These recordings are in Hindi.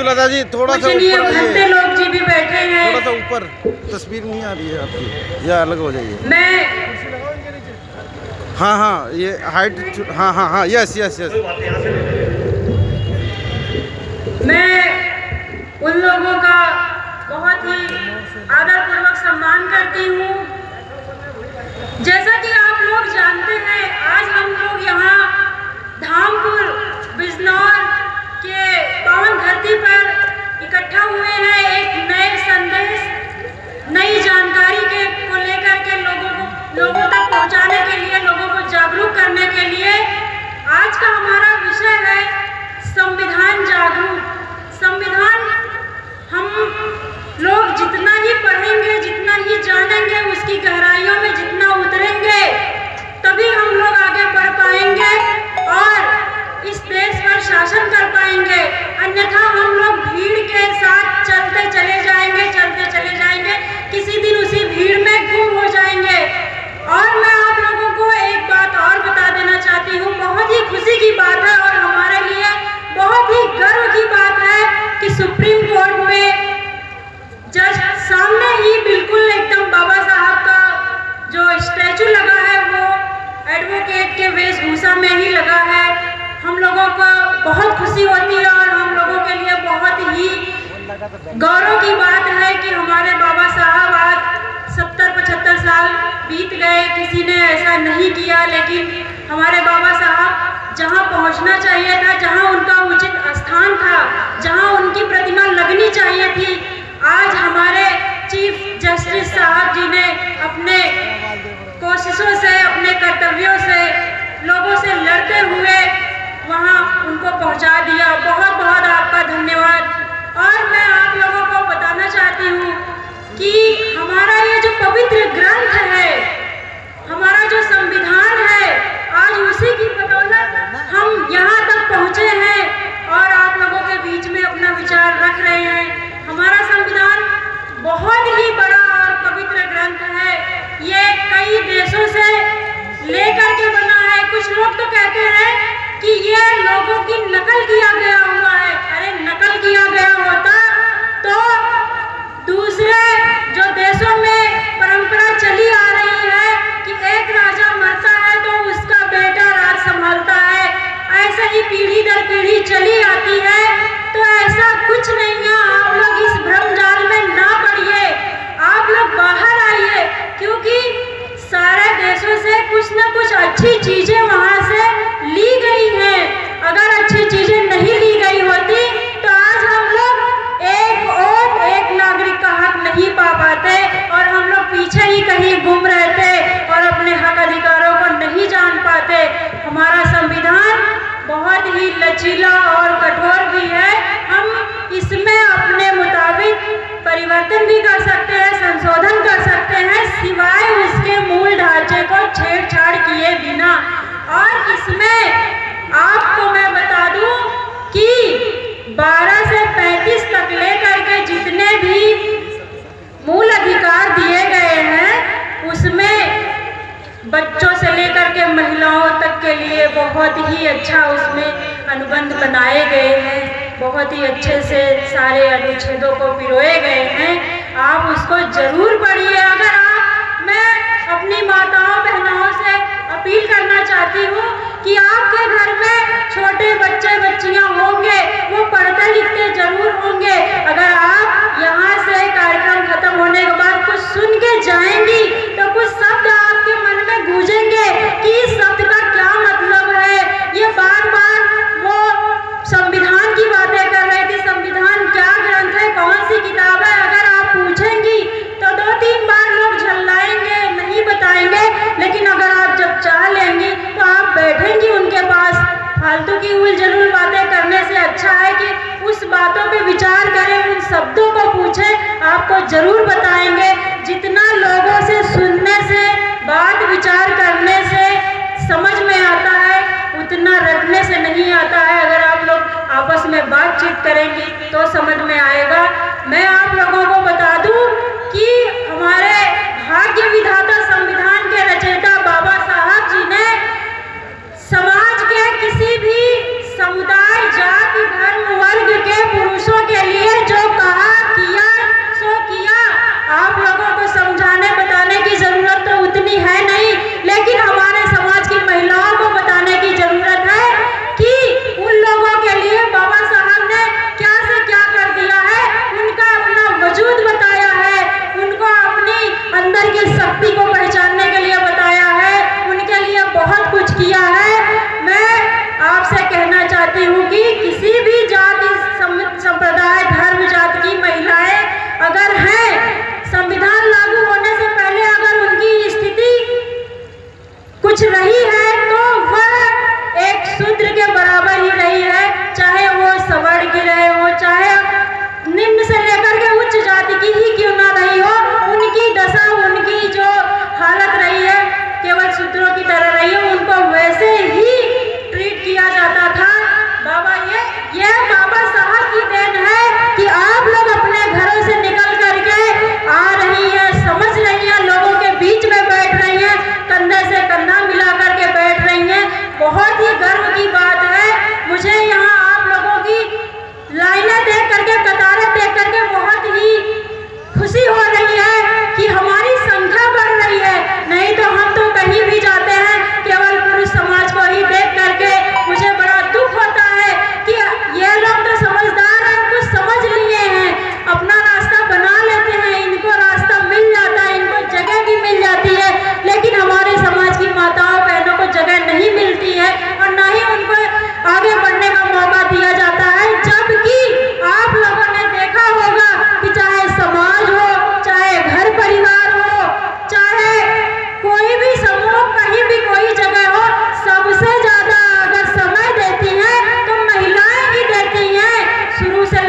मंजुलता जी थोड़ा सा पूजनीय ऊपर भक्त आइए, लोग जी भी बैठे हैं। थोड़ा सा ऊपर, तस्वीर नहीं आ रही है आपकी, या अलग हो जाइए। मैं हाँ हाँ, ये हाइट, हाँ हाँ हाँ, यस यस यस। मैं उन लोगों का बहुत ही आदरपूर्वक सम्मान करती हूँ। जैसा कि आप लोग जानते हैं, आज हम लोग यहाँ धामपुर बिजनौर के पावन धरती पर इकट्ठा हुए हैं एक नए संदेश, नई जानकारी को लेकर के लोगों तक पहुँचाने के लिए, लोगों को जागरूक करने के लिए। आज का हमारा विषय है संविधान जागरूक। संविधान हम लोग जितना ही पढ़ेंगे, जितना ही जानेंगे, उसकी गहराइयों में जितना उतरेंगे, तभी हम लोग आगे बढ़ पाएंगे और इस देश पर शासन कर पाएंगे। अन्यथा हम लोग भीड़ के साथ चलते चले जाएंगे, किसी दिन उसी भीड़ में गुम हो जाएंगे। और मैं आप लोगों को एक बात और बता देना चाहती हूँ, बहुत ही खुशी की बात है और हमारे लिए बहुत ही गर्व की बात है कि सुप्रीम कोर्ट में जस्ट सामने ही बिल्कुल एकदम बाबा साहब का जो स्टैचू लगा है वो एडवोकेट के वेशभूषा में ही लगा है। हम लोगों को बहुत खुशी होती है और हम लोगों के लिए बहुत ही गौरव की बात है कि हमारे बाबा साहब आज 70-75 साल बीत गए, किसी ने ऐसा नहीं किया, लेकिन हमारे बाबा साहब जहां पहुंचना चाहिए था, जहां उनका उचित स्थान था, जहां उनकी प्रतिमा लगनी चाहिए थी, आज हमारे चीफ जस्टिस साहब जी ने अपने कोशिशों से, अपने कर्तव्यों से, लोगों से लड़ते हुए वहां उनको पहुंचा दिया। बहुत बहुत आपका धन्यवाद। और मैं आप लोगों को बताना चाहती हूँ कि हमारा ये जो पवित्र ग्रंथ है, हमारा जो संविधान है, आज उसी की बदौलत हम यहाँ तक पहुँचे हैं और आप लोगों के बीच में अपना विचार रख रहे हैं। हमारा संविधान बहुत ही बड़ा और पवित्र ग्रंथ है। ये कई देशों से लेकर के बना है। कुछ लोग तो कहते हैं कि ये लोगों की नकल किया गया हुआ है। अरे नकल किया गया होता तो दूसरे जो देशों में परंपरा चली आ रही है कि एक राजा मरता है तो उसका बेटा राज संभालता है, ऐसे ही पीढ़ी दर पीढ़ी चली आती है। तो ऐसा कुछ नहीं है। आप लोग इस भ्रमजाल में ना पड़िए, आप लोग बाहर आइए, क्योंकि सारे देशों से कुछ न कुछ अच्छी चीजें वहां से ली गई हैं। अगर अच्छी चीजें नहीं ली गई होती तो आज हम लोग एक वोट, एक नागरिक का हक नहीं पा पाते और हम लोग पीछे ही कहीं गुम रहते और अपने हक अधिकारों को नहीं जान पाते। हमारा संविधान बहुत ही लचीला और कठोर भी है। हम इसमें अपने मुताबिक परिवर्तन भी कर सकते हैं, संशोधन कर सकते हैं, सिवाय उसके मूल ढांचे को छेड़छाड़ किए बिना। और इसमें आपको मैं बता दूं कि 12 से 35 तक लेकर के जितने भी मूल अधिकार दिए गए हैं, उसमें बच्चों से लेकर के महिलाओं तक के लिए बहुत ही अच्छा उसमें अनुबंध बनाए गए हैं। बहुत ही अच्छे से सारे अनुच्छेदों को पिरोए गए हैं। आप उसको जरूर पढ़िए। अगर मैं अपनी माताओं बहनों से अपील करना चाहती हूँ कि आपके घर में छोटे बच्चे बच्चियाँ होंगे, वो पढ़ते लिखते जरूर होंगे। अगर आप यहाँ से कार्यक्रम खत्म होने के बाद कुछ सुन के जाएंगी तो कुछ शब्द आपके मन में गूंजेंगे कि इस शब्द का क्या मतलब है। ये बार बार वो संविधान की बातें कर रही थी, संविधान क्या ग्रंथ है, कौन सी किताब है, अगर आप पूछेंगी तो 2-3 बार लोग झल्लाएंगे, नहीं बताएंगे। लेकिन अगर आप जब चाह लेंगी तो आप बैठेंगी उनके पास। फालतू की उलझुल बातें करने से अच्छा है कि उस बातों पे विचार करें, उन शब्दों को पूछें, आपको जरूर बताएंगे। जितना लोगों से सुनने से, बात विचार करने से समझ में आता है, उतना रटने से नहीं आता है। अगर आप लोग आपस में बातचीत करेंगी तो समझ में आएगा। मैं आप लोगों को बता दूं कि हमारे भाग्य विधाता संविधान के रचयिता बाबा साहब जी ने समाज के किसी भी समुदाय, जाति, धर्म, वर्ग के पुरुषों के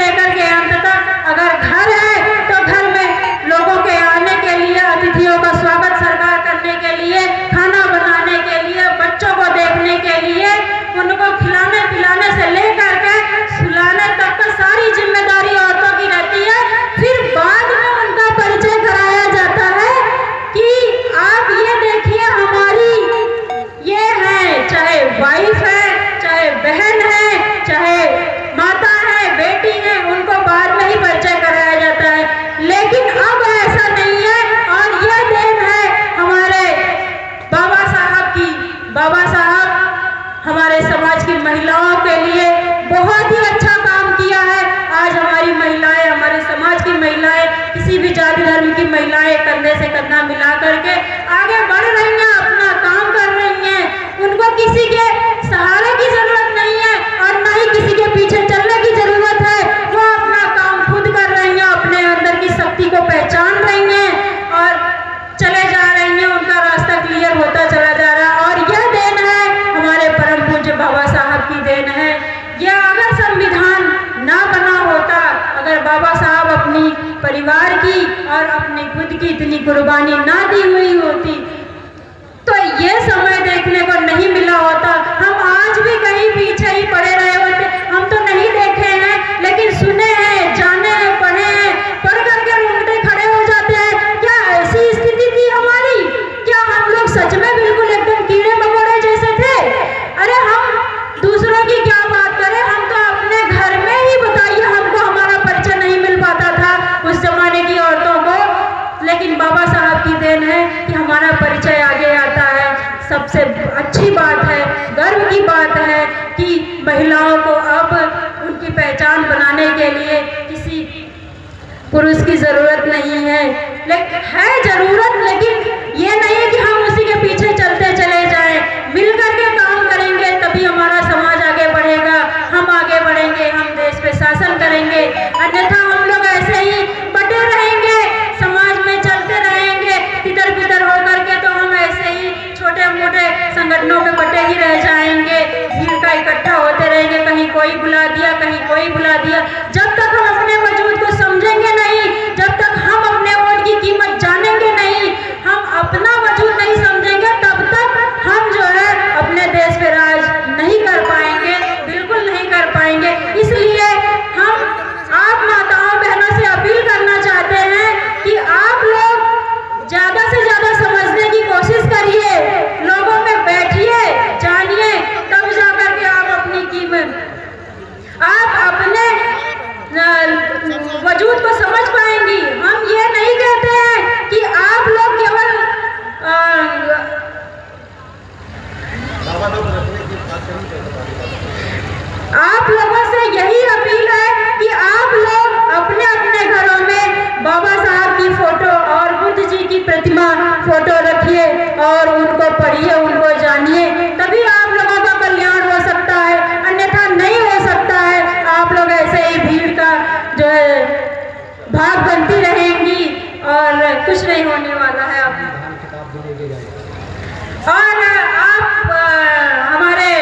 लेकर के अंत तक। अगर घर है तो घर में लोगों के आने के लिए, अतिथियों का स्वागत सरकार करने के लिए, खाना बनाने के लिए, बच्चों को देखने के लिए, उनको खिलाने पिलाने से लेकर के सुलाने तक का सारी जिम्मेदारी औरतों की रहती है। फिर बाद में उनका परिचय कराया जाता है कि आप ये देखिए हमारी ये है, चाहे वाइफ है, चाहे बहन है, चाहे माता है, बेटी है, उनको बाद में ही परिचय कराया जाता है। लेकिन अब ऐसा नहीं है और यह देन है हमारे बाबा साहब की। बाबा साहब हमारे समाज की महिलाओं के लिए बहुत ही अच्छा काम किया है। आज हमारी महिलाएं, हमारे समाज की महिलाएं, किसी भी जाति धर्म की महिलाएं कंधे से कंधा मिला करके आगे बढ़ रही हैं, अपना काम कर रही हैं। उनको किसी के सहारे की जरूरत नहीं है और न ही किसी के पीछे चलने की जरूरत है। वो अपना काम खुद कर रही हैं, अपने अंदर की शक्ति को पहचान रही हैं और चले जा रही हैं। उनका रास्ता क्लियर होता चला जा रहा है और यह देन है हमारे परम पूज्य बाबा साहब की देन है। यह अगर संविधान ना बना होता, अगर बाबा साहब अपनी परिवार की और अपनी खुद की इतनी कुर्बानी ना दी हुई होती तो ये समय देखने को नहीं मिला होता। हम आज भी कहीं पीछे ही पड़े रहे होते। हम तो नहीं देखे हैं लेकिन सुने हैं, जाने हैं, पढ़े हैं, पढ़ करके रोंगटे खड़े हो जाते हैं। क्या ऐसी स्थिति थी हमारी? क्या हम लोग सच में बिल्कुल एकदम कीड़े मकोड़े जैसे थे? अरे हम दूसरों की क्या बात करें, हम तो अपने घर में ही बताइए, हमको हमारा परिचय नहीं मिल पाता था उस जमाने की औरतों को। लेकिन बाबा साहब की देन है कि हमारा परिचय आगे आता है। सबसे अच्छी बात है, गर्व की बात है कि महिलाओं को अब उनकी पहचान बनाने के लिए किसी पुरुष की जरूरत नहीं है। लेकिन है जरूरत, लेकिन ये नहीं है कि हम उसी के पीछे चलते चले जाएं। मिल करके काम करेंगे तभी हमारा समाज आगे बढ़ेगा, हम आगे बढ़ेंगे, हम देश पे शासन करेंगे। अन्यथा हम लोग ऐसे ही बटे रहेंगे, समाज में चलते रहेंगे तितर बितर होकर के, तो हम ऐसे ही छोटे मोटे संगठनों में बटे ही रह जाएंगे। भीड़ का इकट्ठा होते रहेंगे, कहीं कोई बुला दिया, कहीं कोई बुला दिया। जब तक हम अपने वजूद को समझेंगे नहीं, जब तक हम अपने वोट की कीमत जानेंगे नहीं, हम अपना वजूद नहीं समझेंगे, तब तक हम जो है अपने देश पे राज नहीं कर पाएंगे, बिल्कुल नहीं कर पाएंगे। इसलिए हम आप माताओं बहनों से अपील करना चाहते हैं कि आप लोग ज्यादा से ज्यादा समझने की कोशिश करिए, लोगों में बैठिए, जानिए, तब जाकर के आप अपनी कीमत, आप अपने वजूद को समझ पाएंगी। हम ये नहीं कहते हैं कि आप लोग केवल आप लोगों से यही अपील है कि आप लोग अपने अपने घरों में बाबा साहब की फोटो और बुद्ध जी की प्रतिमा फोटो रखिए और उनको पढ़िए, उनको जानिए, तभी आप लोगों का कल्याण हो सकता है, अन्यथा नहीं हो सकता है। आप लोग ऐसे ही भीड़ का जो है भाग बनती रहेंगी और कुछ नहीं होने वाला है। और आप हमारे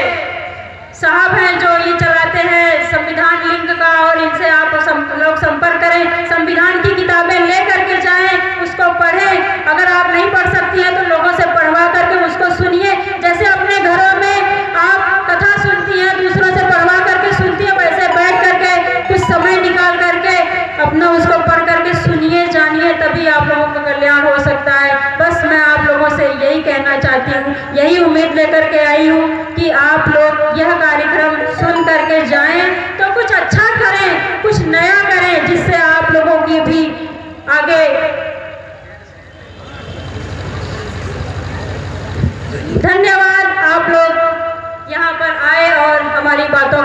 साहब हैं जो ये चलाते हैं संविधान लिंक का, और इनसे आप लोग संपर्क करें, संविधान की किताबें ले करके जाएं, उसको पढ़ें। अगर आप नहीं पढ़ सकती हैं तो लोगों से पढ़वा करके उसको सुनिए। जैसे अपने घरों में आप कथा सुनती हैं, दूसरों से पढ़वा करके सुनती हैं, वैसे बैठ करके कुछ समय निकाल करके अपना उसको पढ़ करके सुनिए, जानिए, तभी आप लोगों का कल्याण हो सकता है। बस मैं आप लोगों से यही कहना चाहती हूँ, यही उम्मीद लेकर के आई हूँ कि आप लोग यह कार्यक्रम सुन करके जाएं तो कुछ अच्छा करें, कुछ नया करें, जिससे आप लोगों की भी आगे। धन्यवाद, आप लोग यहाँ पर आए और हमारी बातों